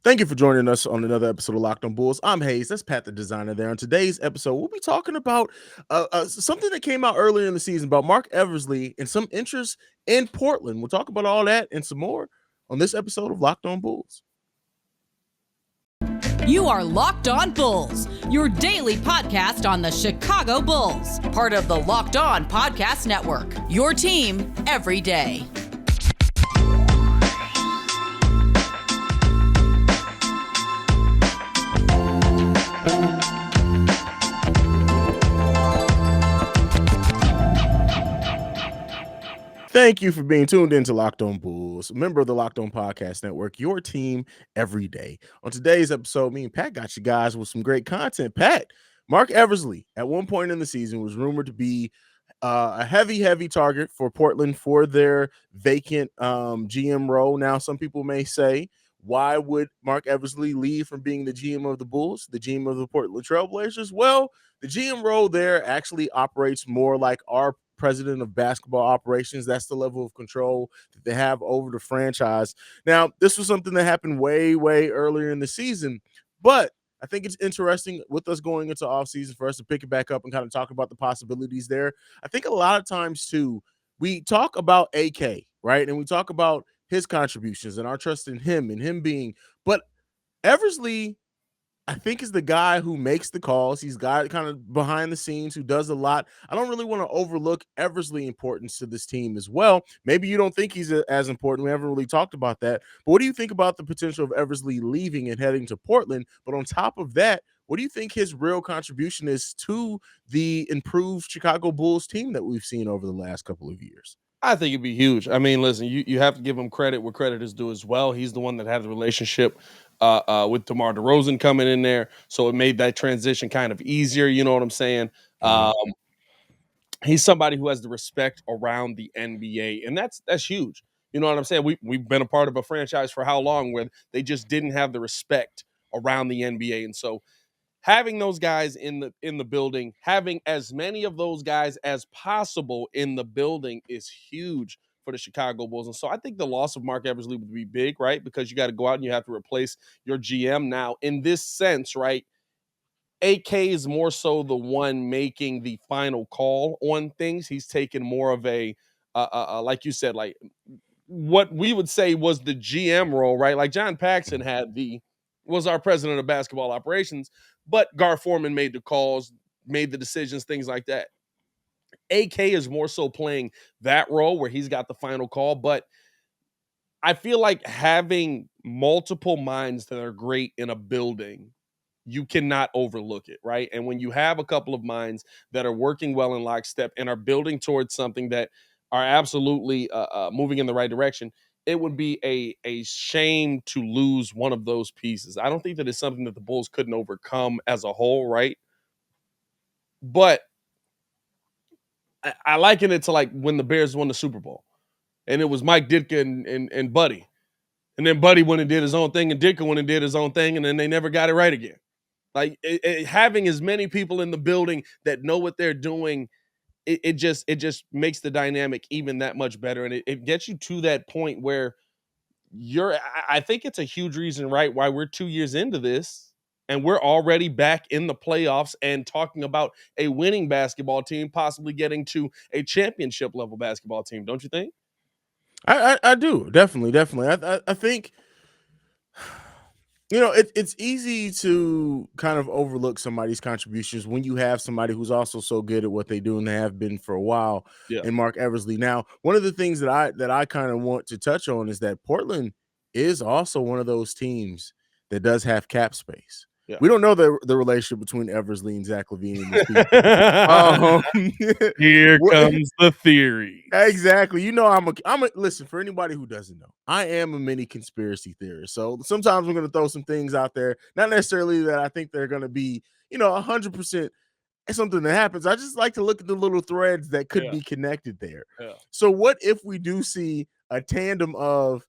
Thank you for joining us on another episode of Locked on Bulls. I'm Haize. That's Pat, the designer there. On today's episode, we'll be talking about something that came out earlier in the season about Marc Eversley and some interest in Portland. We'll talk about all that and some more on this episode of Locked on Bulls. You are Locked On Bulls, your daily podcast on the Chicago Bulls, part of the Locked On Podcast Network, your team every day. Thank you for being tuned into Locked On Bulls, a member of the Locked On Podcast Network, your team every day. On today's episode, me and Pat got you guys with some great content. Pat, Marc Eversley, at one point in the season, was rumored to be a heavy target for Portland for their vacant GM role. Now, some people may say, why would Marc Eversley leave from being the GM of the Bulls, the GM of the Portland Trailblazers? Well, the GM role there actually operates more like our president of basketball operations. That's the level of control that they have over the franchise. Now, this was something that happened way earlier in the season, but I think it's interesting with us going into offseason for us to pick it back up and kind of talk about the possibilities there. I think a lot of times, too, we talk about AK, right? And we talk about his contributions and our trust in him and him being, but Eversley, I think, is the guy who makes the calls. He's got kind of behind the scenes who does a lot. I don't really want to overlook Eversley's importance to this team as well. Maybe you don't think he's as important. We haven't really talked about that. But what do you think about the potential of Eversley leaving and heading to Portland? But on top of that, what do you think his real contribution is to the improved Chicago Bulls team that we've seen over the last couple of years? I think it'd be huge. I mean, listen, you have to give him credit where credit is due as well. He's the one that had the relationship with DeMar DeRozan coming in there, so it made that transition kind of easier. You know what I'm saying? He's somebody who has the respect around the NBA, and that's huge. You know what I'm saying? We've been a part of a franchise for how long where they just didn't have the respect around the NBA, and so having those guys in the building, having as many of those guys as possible in the building is huge for the Chicago Bulls. And so I think the loss of Marc Eversley would be big, right? Because you got to go out and you have to replace your GM. Now, in this sense, right, AK is more so the one making the final call on things. He's taken more of a, like you said, like what we would say was the GM role, right? Like John Paxson was our president of basketball operations, but Gar Forman made the calls, made the decisions, things like that. AK is more so playing that role where he's got the final call, but I feel like having multiple minds that are great in a building, you cannot overlook it, right? And when you have a couple of minds that are working well in lockstep and are building towards something that are absolutely moving in the right direction, it would be a shame to lose one of those pieces. I don't think that it's something that the Bulls couldn't overcome as a whole, right? But I liken it to like when the Bears won the Super Bowl, and it was Mike Ditka and Buddy. And then Buddy went and did his own thing, and Ditka went and did his own thing, and then they never got it right again. Like having as many people in the building that know what they're doing, it just makes the dynamic even that much better, and it gets you to that point where I think it's a huge reason, right, why we're 2 years into this and we're already back in the playoffs and talking about a winning basketball team possibly getting to a championship level basketball team. Don't you think? I do. Definitely. I think, you know, it's easy to kind of overlook somebody's contributions when you have somebody who's also so good at what they do and they have been for a while. Yeah. In Marc Eversley. Now, one of the things that I kind of want to touch on is that Portland is also one of those teams that does have cap space. Yeah. We don't know the relationship between Eversley and Zach LaVine. Here comes the theory. Exactly. You know, I'm a listen, for anybody who doesn't know, I am a mini conspiracy theorist. So sometimes we're going to throw some things out there, not necessarily that I think they're going to be, 100% something that happens. I just like to look at the little threads that could be connected there. Yeah. So what if we do see a tandem of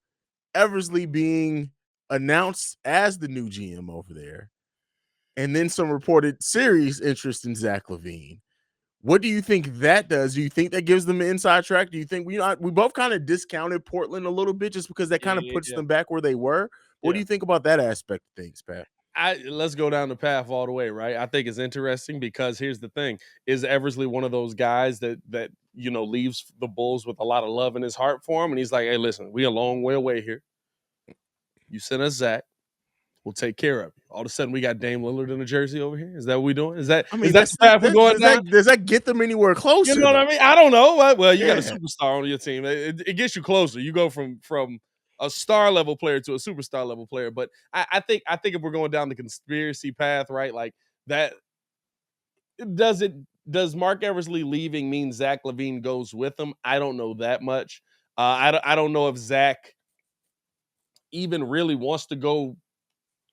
Eversley being announced as the new GM over there, and then some reported serious interest in Zach LaVine? What do you think that does? Do you think that gives them an inside track? Do you think we both kind of discounted Portland a little bit just because that kind of puts them back where they were? What do you think about that aspect of things, Pat? Let's go down the path all the way, right? I think it's interesting because here's the thing: is Eversley one of those guys that leaves the Bulls with a lot of love in his heart for him, and he's like, "Hey, listen, we a long way away here. You send us Zach, we'll take care of you." All of a sudden, we got Dame Lillard in a jersey over here. Is that what we doing? Is that That's the not, path we're going down? does that get them anywhere closer? You know what I mean? I don't know. Well, you got a Yeah. superstar on your team. It gets you closer. You go from a star level player to a superstar level player. But I think if we're going down the conspiracy path, right? Like that, does Marc Eversley leaving mean Zach LaVine goes with him? I don't know that much. I don't know if Zach even really wants to go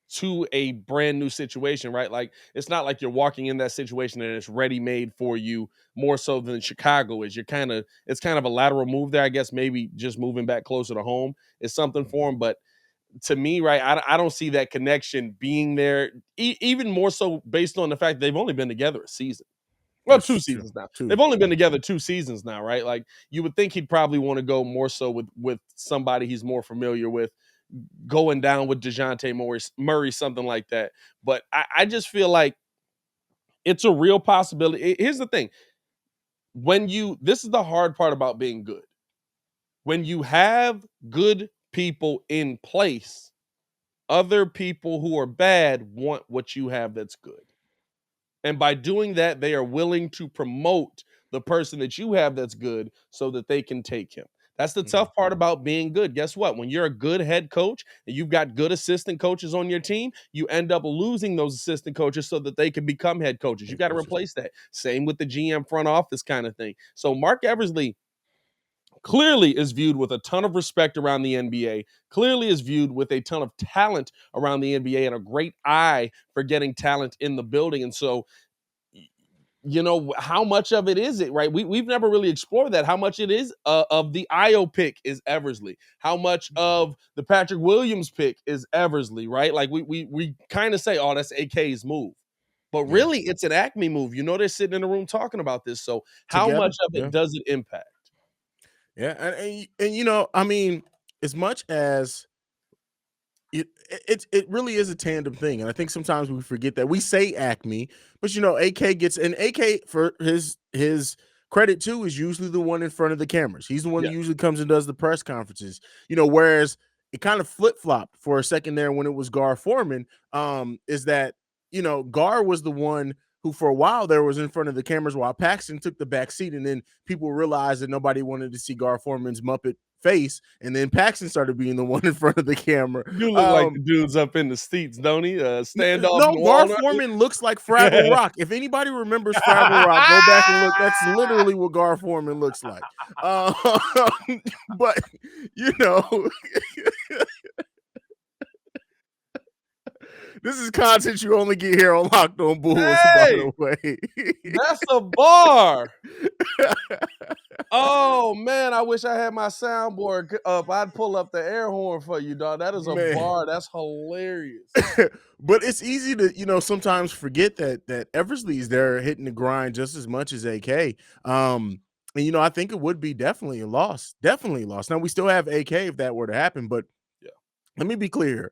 to a brand new situation, right? Like it's not like you're walking in that situation and it's ready made for you more so than Chicago is. It's kind of a lateral move there, I guess. Maybe just moving back closer to home is something for him. But to me, right, I don't see that connection being there, even more so based on the fact they've only been together a season. Well, That's 2 true. seasons now. Two. They've only been together 2 seasons now, right? Like you would think he'd probably want to go more so with somebody he's more familiar with, going down with DeJounte Murray, something like that. But I just feel like it's a real possibility. Here's the thing. This is the hard part about being good. When you have good people in place, other people who are bad want what you have that's good. And by doing that, they are willing to promote the person that you have that's good so that they can take him. That's the tough part about being good. Guess what? When you're a good head coach and you've got good assistant coaches on your team, you end up losing those assistant coaches so that they can become head coaches. You got to replace that. Same with the GM front office kind of thing. So Marc Eversley clearly is viewed with a ton of respect around the NBA, clearly is viewed with a ton of talent around the NBA and a great eye for getting talent in the building. And so how much of it is it, right? We've never really explored that. How much it is of the Io pick is Eversley. How much of the Patrick Williams pick is Eversley, right? Like we kind of say, oh, that's AK's move. But really, it's an Acme move. They're sitting in a room talking about this. So how Together? much of it does it impact? Yeah, and I mean, as much as it really is a tandem thing, and I think sometimes we forget that. We say Acme, but AK gets, and AK, for his credit too, is usually the one in front of the cameras. He's the one Yeah. who usually comes and does the press conferences. Whereas it kind of flip flopped for a second there when it was Gar Foreman. Is that Gar was the one who for a while there was in front of the cameras while Paxton took the back seat, and then people realized that nobody wanted to see Gar Foreman's Muppet face, and then Paxton started being the one in front of the camera. You look like the dudes up in the seats, don't he? Standoff. No, Gar Foreman looks like Fraggle Rock. If anybody remembers Fraggle Rock, go back and look. That's literally what Gar Foreman looks like. But this is content you only get here on Locked On Bulls, by the way. That's a bar. Oh man, I wish I had my soundboard up. I'd pull up the air horn for you, dog. That is a bar. That's hilarious. But it's easy to sometimes forget that Eversley's there hitting the grind just as much as AK. And I think it would be definitely a loss. Definitely a loss. Now we still have AK if that were to happen, but let me be clear.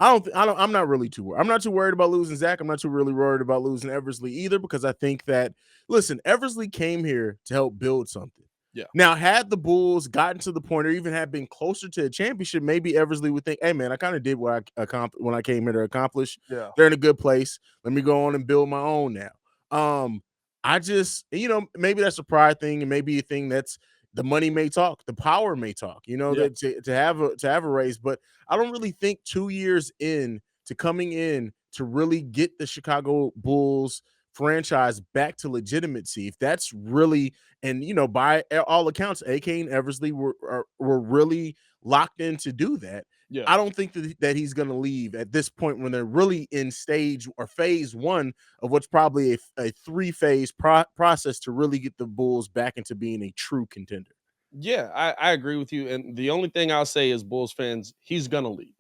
I'm not really too worried. I'm not too worried about losing Zach. I'm not too really worried about losing Eversley either, because I think that, listen, Eversley came here to help build something. Yeah. Now, had the Bulls gotten to the point or even had been closer to a championship, maybe Eversley would think, hey, man, I kind of did what when I came here to accomplish. Yeah. They're in a good place. Let me go on and build my own now. I just, maybe that's a pride thing, and maybe a thing that's the money may talk, the power may talk, that to have a raise. But I don't really think 2 years in to coming in to really get the Chicago Bulls franchise back to legitimacy, if that's really, and by all accounts, AK and Eversley were really locked in to do that. Yeah. I don't think that he's going to leave at this point when they're really in stage or phase one of what's probably a 3-phase process to really get the Bulls back into being a true contender. Yeah, I agree with you. And the only thing I'll say is, Bulls fans, he's going to leave.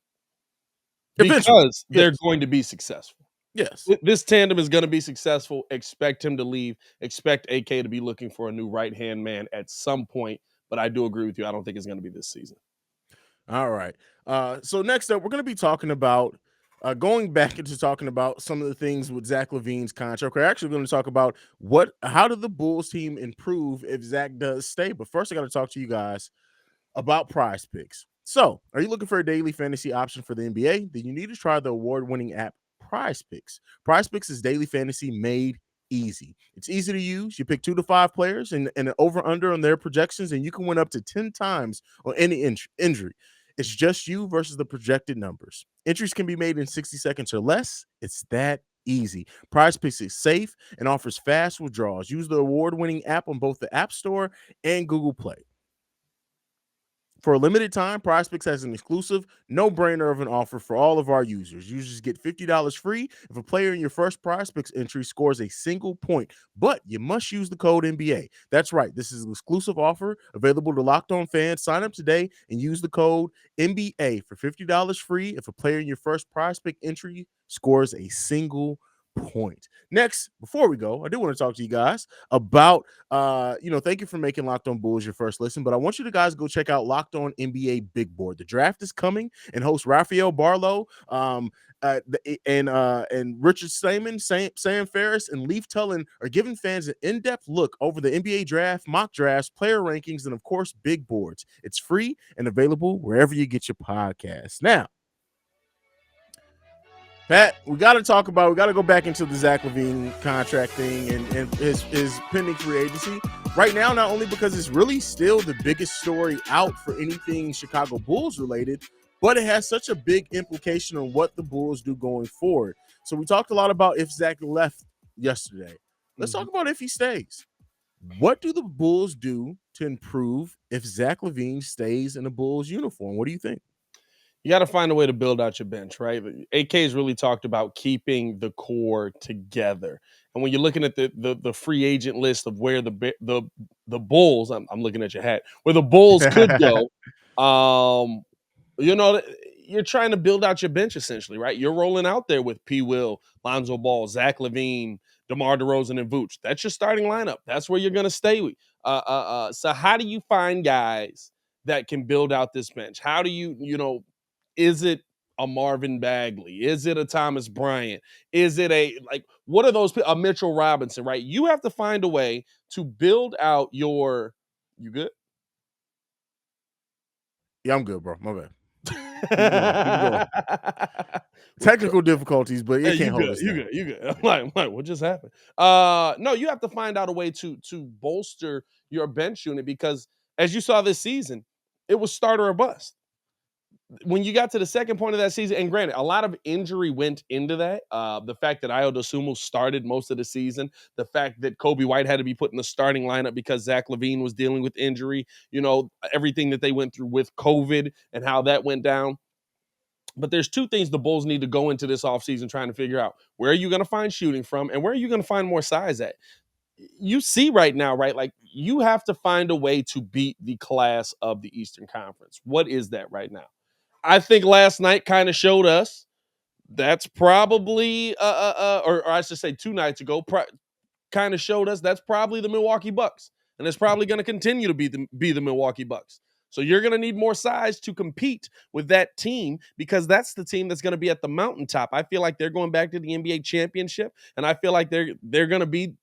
Because they're going to be successful. Yes. This tandem is going to be successful. Expect him to leave. Expect AK to be looking for a new right-hand man at some point. But I do agree with you. I don't think it's going to be this season. All right. So next up, we're going to be talking about going back into talking about some of the things with Zach LaVine's contract. We're actually going to talk about how did the Bulls team improve if Zach does stay. But first, I got to talk to you guys about Prize Picks. So, are you looking for a daily fantasy option for the NBA? Then you need to try the award-winning app Prize Picks. Prize Picks is daily fantasy made easy. It's easy to use. You pick 2 to 5 players and an over/under on their projections, and you can win up to 10 times on any injury. It's just you versus the projected numbers. Entries can be made in 60 seconds or less. It's that easy. Prize Picks is safe and offers fast withdrawals. Use the award-winning app on both the App Store and Google Play. For a limited time, PrizePicks has an exclusive, no-brainer of an offer for all of our users. Users get $50 free if a player in your first PrizePicks entry scores a single point, but you must use the code NBA. That's right. This is an exclusive offer available to Locked On fans. Sign up today and use the code NBA for $50 free if a player in your first PrizePick entry scores a single point. Next, before we go, I do want to talk to you guys about thank you for making Locked On Bulls your first listen, but I want you to guys go check out Locked On NBA Big Board. The draft is coming, and host Raphael Barlow, and Richard Stayman, Sam Ferris, and Leaf Tullen are giving fans an in-depth look over the NBA draft, mock drafts, player rankings, and of course, big boards. It's free and available wherever you get your podcasts. Now, Pat, we got to go back into the Zach LaVine contract thing and his pending free agency right now, not only because it's really still the biggest story out for anything Chicago Bulls related, but it has such a big implication on what the Bulls do going forward. So we talked a lot about if Zach left yesterday. Let's talk about if he stays. What do the Bulls do to improve if Zach LaVine stays in a Bulls uniform? What do you think? You got to find a way to build out your bench, right? AK has really talked about keeping the core together. And when you're looking at the free agent list of where the Bulls, I'm looking at your hat, where the Bulls could go, you're trying to build out your bench essentially, right? You're rolling out there with P. Will, Lonzo Ball, Zach LaVine, DeMar DeRozan, and Vooch. That's your starting lineup. That's where you're going to stay with. So how do you find guys that can build out this bench? How do is it a Marvin Bagley? Is it a Thomas Bryant? Is it what are those, a Mitchell Robinson, right? You have to find a way to build out you good? Yeah, I'm good, bro. My bad. Technical difficulties, but it can't hold us down. You good. I'm like, what just happened? No, you have to find out a way to bolster your bench unit because as you saw this season, it was starter or bust. When you got to the second point of that season, and granted, a lot of injury went into that. The fact that Ayo Dosunmu started most of the season, the fact that Kobe White had to be put in the starting lineup because Zach LaVine was dealing with injury, everything that they went through with COVID and how that went down. But there's two things the Bulls need to go into this offseason trying to figure out. Where are you going to find shooting from, and where are you going to find more size at? You see right now, right? Like, you have to find a way to beat the class of the Eastern Conference. What is that right now? I think last night kind of showed us that's probably, or I should say 2 nights ago, kind of showed us that's probably the Milwaukee Bucks. And it's probably going to continue to be the Milwaukee Bucks. So you're going to need more size to compete with that team because that's the team that's going to be at the mountaintop. I feel like they're going back to the NBA championship, and I feel like they're going to be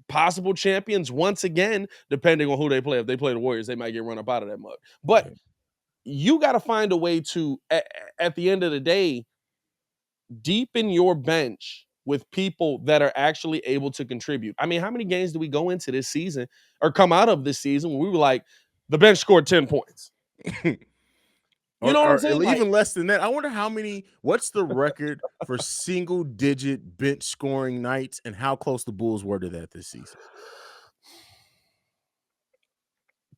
possible champions once again, depending on who they play. If they play the Warriors, they might get run up out of that mug. But you got to find a way to, at the end of the day, deepen your bench with people that are actually able to contribute. I mean, how many games do we go into this season or come out of this season when we were like, the bench scored 10 points? You know what I'm saying? Even less than that. I wonder what's the record for single-digit bench scoring nights and how close the Bulls were to that this season?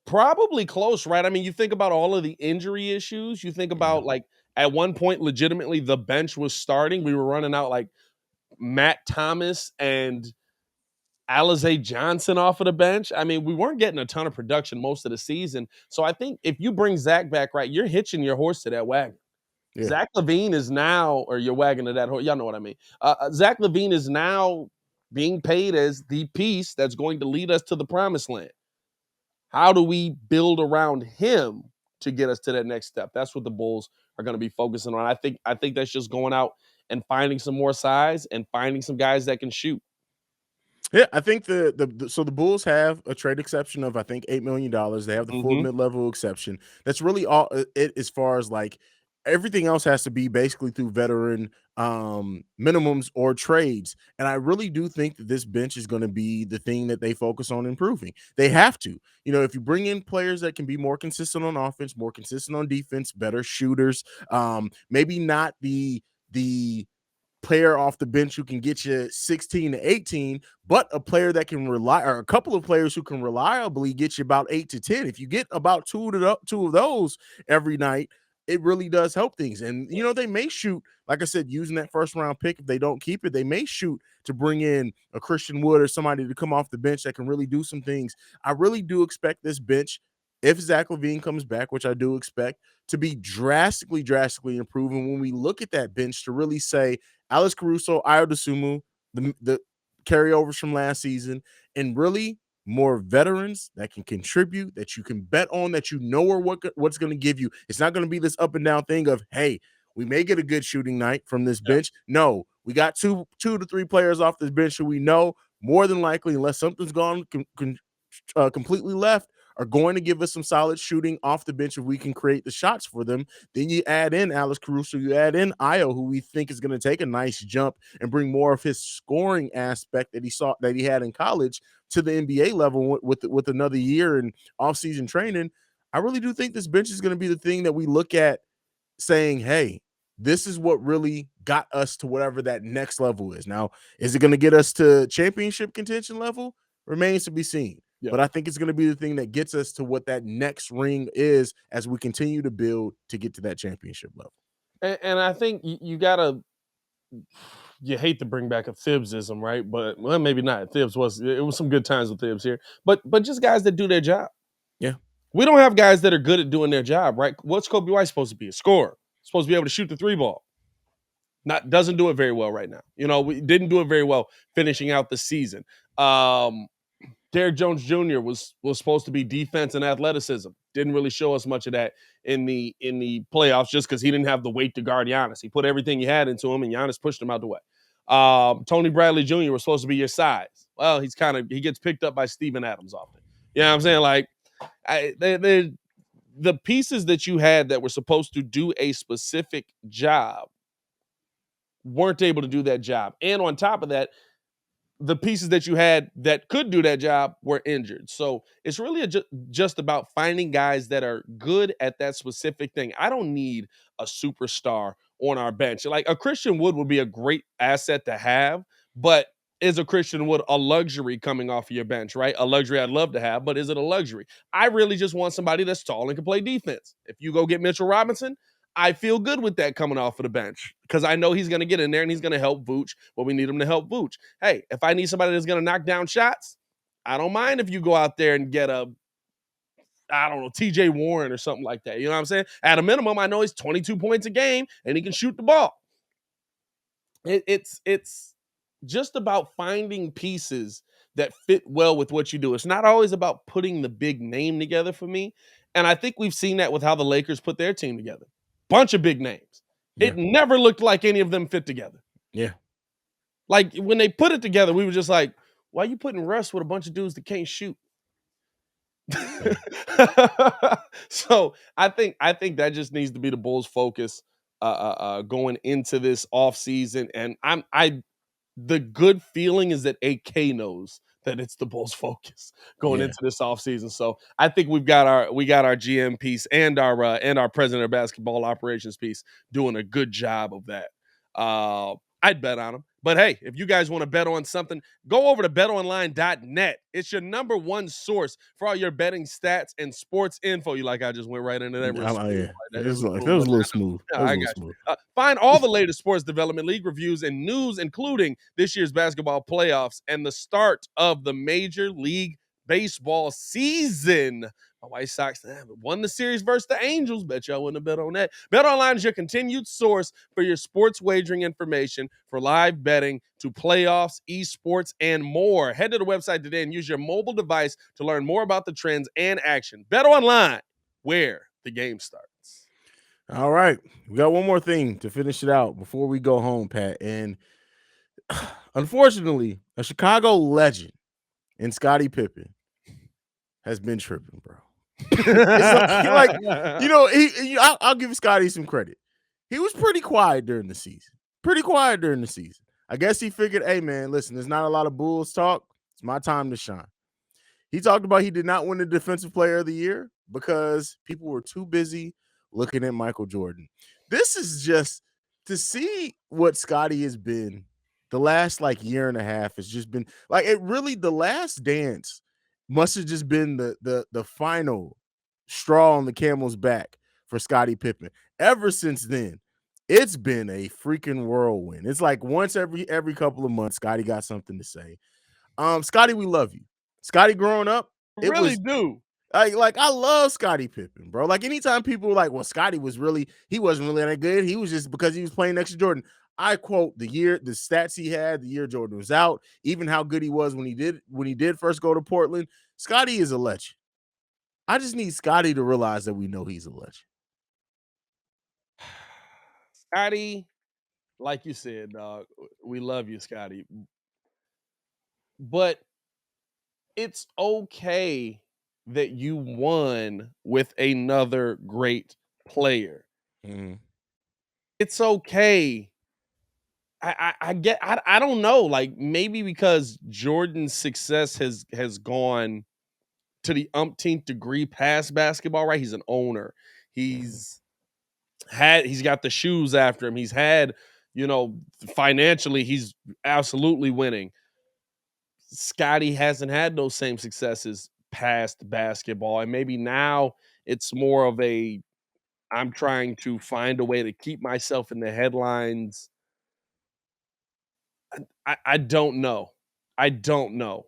Probably close, right? I mean, you think about all of the injury issues. You think about, like, at one point, legitimately, the bench was starting. We were running out, like, Matt Thomas and Alize Johnson off of the bench. I mean, we weren't getting a ton of production most of the season. So I think if you bring Zach back, right, you're hitching your horse to that wagon. Yeah. Zach LaVine is now, or your wagon to that horse. Y'all know what I mean. Zach LaVine is now being paid as the piece that's going to lead us to the promised land. How do we build around him to get us to that next step. That's what the Bulls are going to be focusing on. I think that's just going out and finding some more size and finding some guys that can shoot. Yeah, I think so the Bulls have a trade exception of I think $8 million. They have the full Mm-hmm. mid-level exception. That's really all it as far as like everything else has to be basically through veteran minimums or trades. And I really do think that this bench is going to be the thing that they focus on improving. They have to. You know, if you bring in players that can be more consistent on offense, more consistent on defense, better shooters, maybe not the player off the bench who can get you 16 to 18, but a player that can rely, or a couple of players who can reliably get you about 8 to 10. If you get about two of those every night, it really does help things. And you know, they may shoot, like I said, using that first round pick. If they don't keep it, they may shoot to bring in a Christian Wood or somebody to come off the bench that can really do some things. I really do expect this bench, if Zach LaVine comes back, which I do expect, to be drastically improving. When we look at that bench, to really say Alex Caruso, Ayo Dosunmu, the carryovers from last season, and really more veterans that can contribute, that you can bet on, that you know are what's going to give you. It's not going to be this up and down thing of, hey, we may get a good shooting night from this bench. No, we got two to three players off this bench who we know more than likely, unless something's gone completely left, are going to give us some solid shooting off the bench if we can create the shots for them. Then you add in Alex Caruso, you add in Ayo, who we think is going to take a nice jump and bring more of his scoring aspect that he had in college to the NBA level with another year and offseason training. I really do think this bench is going to be the thing that we look at saying, hey, this is what really got us to whatever that next level is. Now, is it going to get us to championship contention level? Remains to be seen. Yeah. But I think it's going to be the thing that gets us to what that next ring is as we continue to build to get to that championship level. And I think you gotta. You hate to bring back a Thibsism, right? But well, maybe not. It was some good times with Thibs here, but just guys that do their job. Yeah, we don't have guys that are good at doing their job, right? What's Kobe White supposed to be? A scorer, supposed to be able to shoot the three ball. Doesn't do it very well right now. You know, we didn't do it very well finishing out the season. Derrick Jones Jr. was supposed to be defense and athleticism. Didn't really show us much of that in the playoffs just because he didn't have the weight to guard Giannis. He put everything he had into him, and Giannis pushed him out the way. Tony Bradley Jr. was supposed to be your size. Well, he gets picked up by Steven Adams often. You know what I'm saying? Like, the pieces that you had that were supposed to do a specific job weren't able to do that job. And on top of that, the pieces that you had that could do that job were injured. So it's really just about finding guys that are good at that specific thing. I don't need a superstar on our bench. Like a Christian Wood would be a great asset to have, but is a Christian Wood a luxury coming off of your bench, right? A luxury I'd love to have, but is it a luxury? I really just want somebody that's tall and can play defense. If you go get Mitchell Robinson, I feel good with that coming off of the bench because I know he's going to get in there and he's going to help Vooch when we need him to help Vooch. Hey, if I need somebody that's going to knock down shots, I don't mind if you go out there and get TJ Warren or something like that. You know what I'm saying? At a minimum, I know he's 22 points a game and he can shoot the ball. It's just about finding pieces that fit well with what you do. It's not always about putting the big name together for me. And I think we've seen that with how the Lakers put their team together. Bunch of big names. Yeah. It never looked like any of them fit together. Yeah. Like when they put it together, we were just like, why are you putting Russ with a bunch of dudes that can't shoot? So I think that just needs to be the Bulls' focus going into this offseason. And the good feeling is that AK knows that it's the Bulls' focus going into this offseason. So I think we got our GM piece and our president of basketball operations piece doing a good job of that. I'd bet on them. But hey, if you guys want to bet on something, go over to betonline.net. It's your number one source for all your betting stats and sports info. You like I just went right into that. It was a little smooth. Find all the latest sports development, league reviews, and news, including this year's basketball playoffs and the start of the Major League Baseball season. My White Sox won the series versus the Angels. Bet y'all wouldn't have bet on that. BetOnline is your continued source for your sports wagering information for live betting to playoffs, esports, and more. Head to the website today and use your mobile device to learn more about the trends and action. BetOnline, where the game starts. All right. We got one more thing to finish it out before we go home, Pat. And unfortunately, a Chicago legend in Scottie Pippen has been tripping, bro. It's I'll give Scotty some credit. He was pretty quiet during the season. I guess he figured, hey, man, listen, there's not a lot of Bulls talk. It's my time to shine. He talked about he did not win the Defensive Player of the Year because people were too busy looking at Michael Jordan. This is just to see what Scotty has been the last year and a half has just been the last dance must have just been the final straw on the camel's back for Scottie Pippen. Ever since then, it's been a freaking whirlwind. It's like once every couple of months, Scotty got something to say. Scotty, we love you. Scotty growing up, it Really was do. I love Scottie Pippen, bro. Like anytime people were like, well, Scotty he wasn't really that good. He was just because he was playing next to Jordan. I quote the stats he had, the year Jordan was out, even how good he was when he did first go to Portland. Scotty is a legend. I just need Scotty to realize that we know he's a legend. Scotty, like you said, dog, we love you, Scotty. But it's okay that you won with another great player. Mm-hmm. It's okay. I don't know. Like maybe because Jordan's success has gone to the umpteenth degree past basketball, right? He's an owner. He's got the shoes after him. He's had, financially, he's absolutely winning. Scotty hasn't had those same successes past basketball. And maybe now it's more of I'm trying to find a way to keep myself in the headlines. I don't know. I don't know.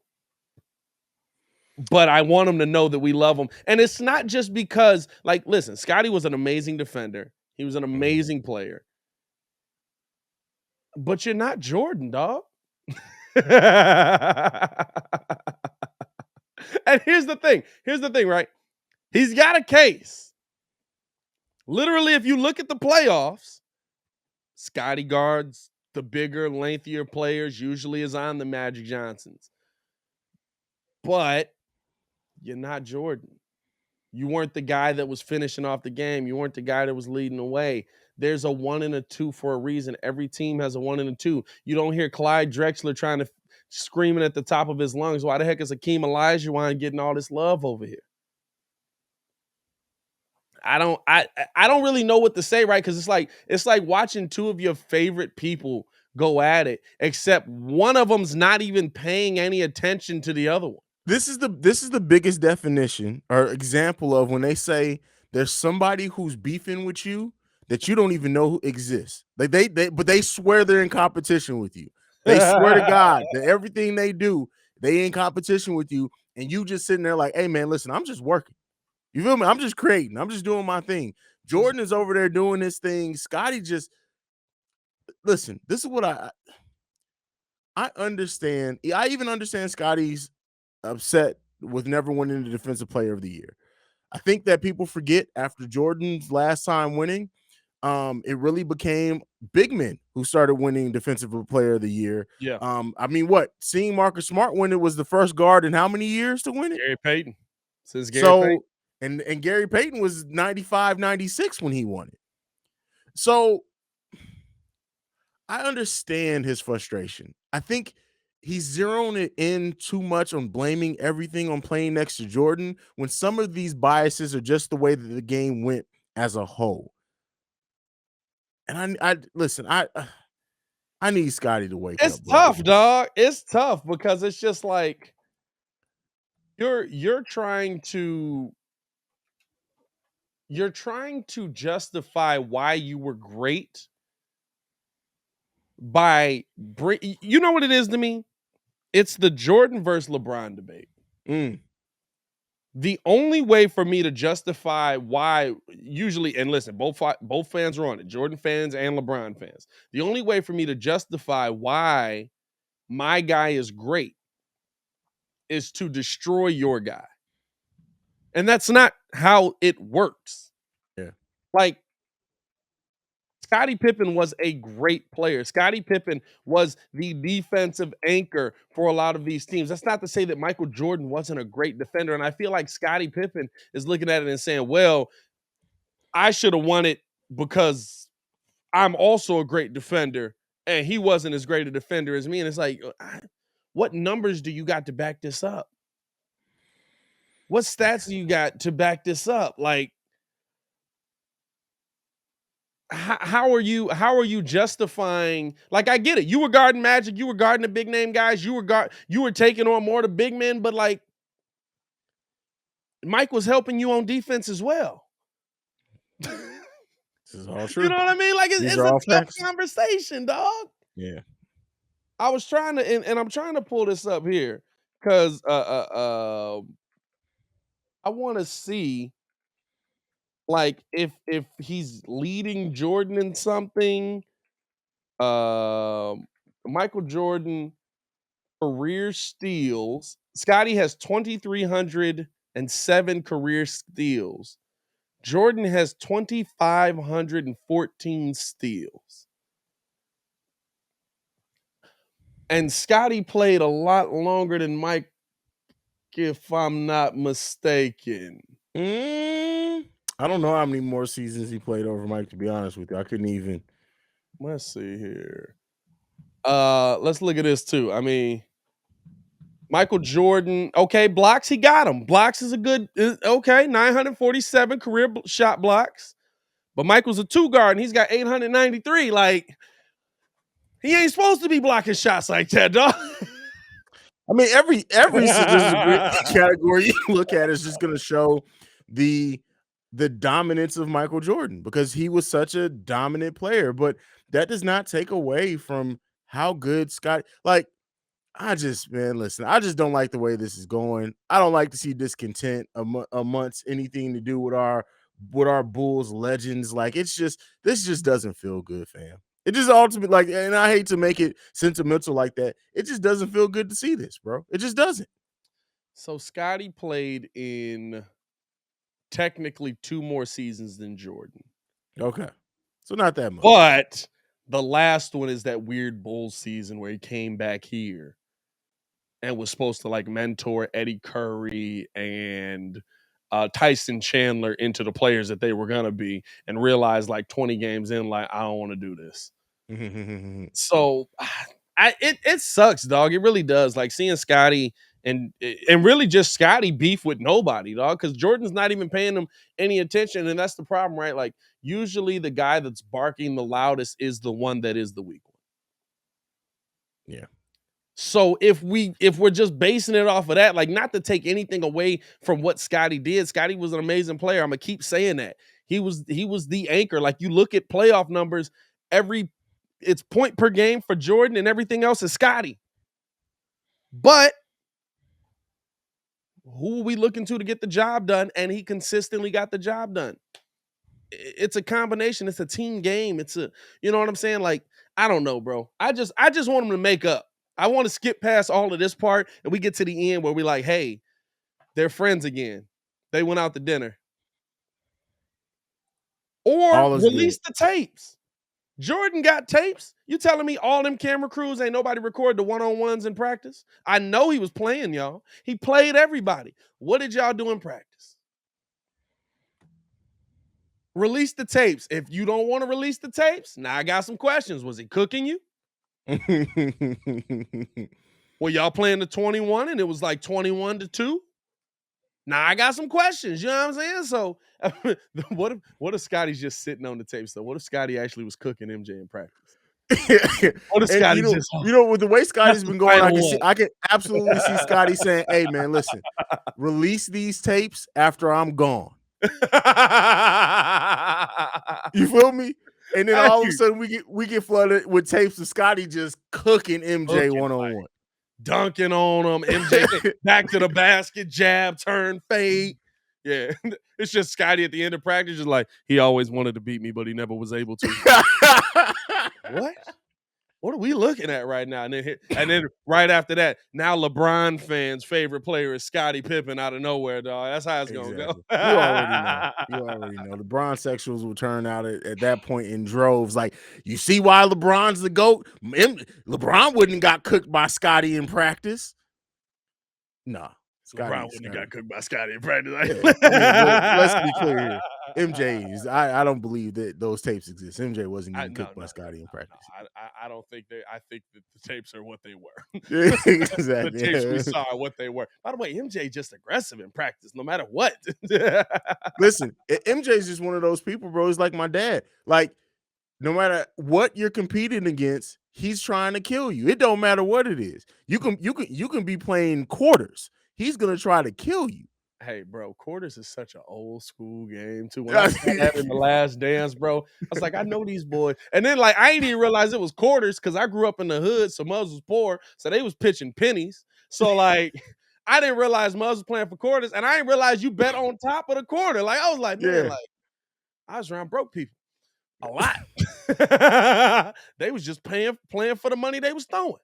But I want him to know that we love him. And it's not just because, listen, Scotty was an amazing defender. He was an amazing player. But you're not Jordan, dog. And here's the thing, right? He's got a case. Literally, if you look at the playoffs, Scotty guards the bigger, lengthier players, usually is on the Magic Johnsons. But you're not Jordan. You weren't the guy that was finishing off the game. You weren't the guy that was leading the way. There's a 1 and a 2 for a reason. Every team has a 1 and a 2. You don't hear Clyde Drexler screaming at the top of his lungs, why the heck is Akeem Olajuwon getting all this love over here? I don't really know what to say, right? Because it's like watching two of your favorite people go at it, except one of them's not even paying any attention to the other one. This is the biggest definition or example of when they say there's somebody who's beefing with you that you don't even know who exists. But they swear they're in competition with you. They swear to God that everything they do, they in competition with you, and you just sitting there like, hey man, listen, I'm just working. You feel me? I'm just creating. I'm just doing my thing. Jordan is over there doing his thing. Scotty just listen. This is what I understand. I even understand Scotty's upset with never winning the Defensive Player of the Year. I think that people forget after Jordan's last time winning, it really became big men who started winning Defensive Player of the Year. Yeah. Seeing Marcus Smart win it was the first guard in how many years to win it? Gary Payton. Since Gary Payton. And Gary Payton was 95, 96 when he won it. So I understand his frustration. I think he's zeroing it in too much on blaming everything on playing next to Jordan when some of these biases are just the way that the game went as a whole. And I listen, I need Scotty to wake up. It's tough, dog. It's tough because it's just like you're trying to justify why you were great by you know what it is to me? It's the Jordan versus LeBron debate. The only way for me to justify why usually, and listen, both fans are on it, Jordan fans and LeBron fans. The only way for me to justify why my guy is great is to destroy your guy. And that's not how it works. Like, Scottie Pippen was a great player. Scottie Pippen was the defensive anchor for a lot of these teams. That's not to say that Michael Jordan wasn't a great defender. And I feel like Scottie Pippen is looking at it and saying, well, I should have won it because I'm also a great defender and he wasn't as great a defender as me. And it's like, what numbers do you got to back this up? What stats do you got to back this up? Like, how are you justifying? Like, I get it. You were guarding Magic, you were guarding the big name guys, you were taking on more of the big men, but like Mike was helping you on defense as well. This is all true. You know what I mean? Like, it's a tough facts. conversation, dog. Yeah. I was trying to, and I'm trying to pull this up here because I want to see like if he's leading Jordan in something. Michael Jordan career steals. Scotty has 2,307 career steals. Jordan has 2,514 steals. And Scotty played a lot longer than Mike, if I'm not mistaken. I don't know how many more seasons he played over Mike, to be honest with you. I couldn't even. Let's see here. Let's look at this too. I mean, Michael Jordan, okay, blocks, he got him. Blocks is a good, okay, 947 career shot blocks. But Michael's a two guard and he's got 893. Like, he ain't supposed to be blocking shots like that, dog. I mean, every category you look at is just going to show the dominance of Michael Jordan because he was such a dominant player. But that does not take away from how good Scott. Like, listen, I just don't like the way this is going. I don't like to see discontent amongst anything to do with our Bulls legends. Like, this just doesn't feel good, fam. It just ultimately, like, and I hate to make it sentimental like that. It just doesn't feel good to see this, bro. It just doesn't. So Scotty played in technically 2 more seasons than Jordan. Okay. So not that much. But the last one is that weird Bulls season where he came back here and was supposed to like mentor Eddie Curry and Tyson Chandler into the players that they were going to be and realized like 20 games in, like, I don't want to do this. So it sucks, dog. It really does. Like seeing Scotty and really just Scotty beef with nobody, dog, because Jordan's not even paying him any attention. And that's the problem, right? Like usually the guy that's barking the loudest is the one that is the weak one. Yeah. So if we're just basing it off of that, like not to take anything away from what Scotty did, Scotty was an amazing player. I'm gonna keep saying that. He was the anchor. Like you look at playoff numbers, it's point per game for Jordan and everything else is Scotty. But who are we looking to get the job done? And he consistently got the job done. It's a combination. It's a team game. You know what I'm saying? Like, I don't know, bro. I just want him to make up. I want to skip past all of this part and we get to the end where we're like, hey, they're friends again. They went out to dinner. Or release the tapes. Jordan got tapes. You telling me all them camera crews ain't nobody record the one-on-ones in practice? I know he was playing, y'all. He played everybody. What did y'all do in practice? Release the tapes. If you don't want to release the tapes, now I got some questions. Was he cooking you? Well, y'all playing the 21 and it was like 21-2? Now I got some questions. You know what I'm saying? So what if Scotty's just sitting on the tape? So what if Scotty actually was cooking MJ in practice? What if Scotty with the way Scotty's been going, I can absolutely see Scotty saying, hey man, listen, release these tapes after I'm gone. You feel me? And then all of a sudden we get flooded with tapes of Scotty just cooking MJ one-on-one. Dunking on him, MJ back to the basket, jab, turn, fade. Yeah, it's just Scotty at the end of practice, just like, he always wanted to beat me, but he never was able to. What? what are we looking at right now? And then right after that, now LeBron fans' favorite player is Scottie Pippen out of nowhere, dog. That's how it's gonna go. You already know. You already know. LeBron sexuals will turn out at that point in droves. Like, you see why LeBron's the GOAT? LeBron wouldn't have got cooked by Scotty in practice. Nah. LeBron wouldn't have got cooked by Scotty in practice. Let's be clear here. MJ's. I don't believe that those tapes exist. MJ wasn't getting cooked by Scotty in practice. I don't think they. I think that the tapes are what they were. Exactly. The tapes we saw are what they were. By the way, MJ just aggressive in practice, no matter what. Listen, MJ's just one of those people, bro. He's like my dad. Like, no matter what you're competing against, he's trying to kill you. It don't matter what it is. You can be playing quarters. He's gonna try to kill you. Hey, bro, quarters is such an old school game too. When I saw that in The Last Dance, bro, I was like, I know these boys. And then, like, I didn't even realize it was quarters because I grew up in the hood, so Muzz was poor, so they was pitching pennies. So, like, I didn't realize Muzz was playing for quarters, and I didn't realize you bet on top of the quarter. Like, I was like, man, like, I was around broke people a lot. They was just playing for the money they was throwing.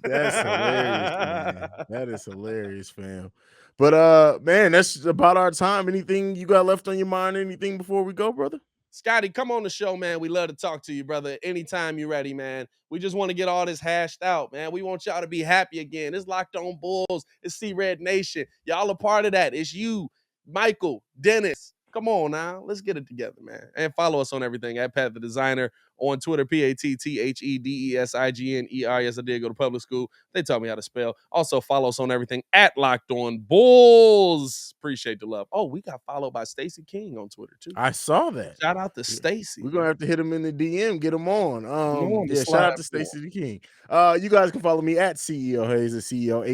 That's hilarious, man. That is hilarious, fam. But man, that's about our time. Anything you got left on your mind? Anything before we go, brother? Scotty, come on the show, man. We love to talk to you, brother. Anytime you're ready, man. We just want to get all this hashed out, man. We want y'all to be happy again. It's Locked On Bulls. It's C-Red Nation. Y'all are part of that. It's you, Michael, Dennis. Come on now. Let's get it together, man. And follow us on everything at Pat the Designer on Twitter, PATTHEDESIGNER. Yes, I did go to public school. They taught me how to spell. Also, follow us on everything at Locked On Bulls. Appreciate the love. Oh, we got followed by Stacey King on Twitter, too. I saw that. Shout out to Stacey. We're going to have to hit him in the DM, get him on. Shout out to Stacey the King. You guys can follow me at CEO Haize, CEO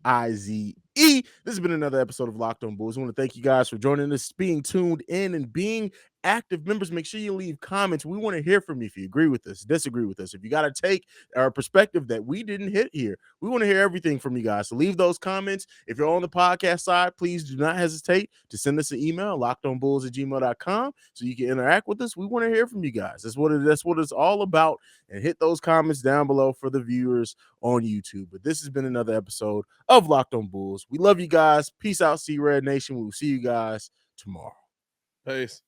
HAIZE. This has been another episode of Locked On Bulls. I want to thank you guys for joining us, being tuned in, and being active members. Make sure you leave comments. We want to hear from you if you agree with us, disagree with us. If you got to take our perspective that we didn't hit here, we want to hear everything from you guys. So leave those comments. If you're on the podcast side, please do not hesitate to send us an email, lockedonbulls@gmail.com, so you can interact with us. We want to hear from you guys. That's what it's all about. And hit those comments down below for the viewers on YouTube. But this has been another episode of Locked On Bulls. We love you guys. Peace out, C-Red Nation. We'll see you guys tomorrow. Peace.